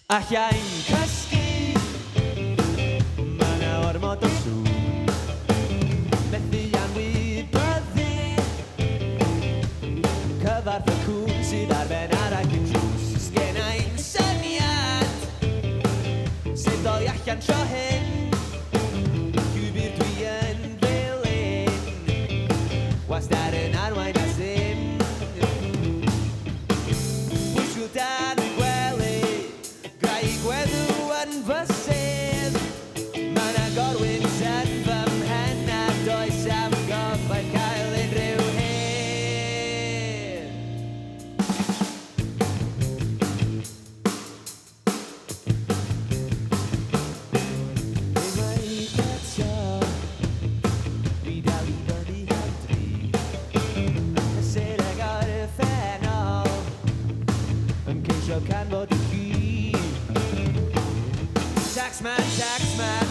Allai'n cysgu, ma' 'na ormod o sŵn. Methu anwybyddu cyfarth y cwn sydd ar ben arag y drws. Sgennai'm syniad sut doi allan tro hyn. Llwybr dwi yn ddilyn, wastad yn arwain a sim. Pwysio dan y gwely, grau gweddw yn fy sedd. Ma' 'na gorwynt yn fy mhen a does am gobaith cael unrhyw hyn. Unwaith eto, dwi dal i fyny hedri, y sereg o'r ffenol yn ceisio canfod i chi. Taxman, taxman,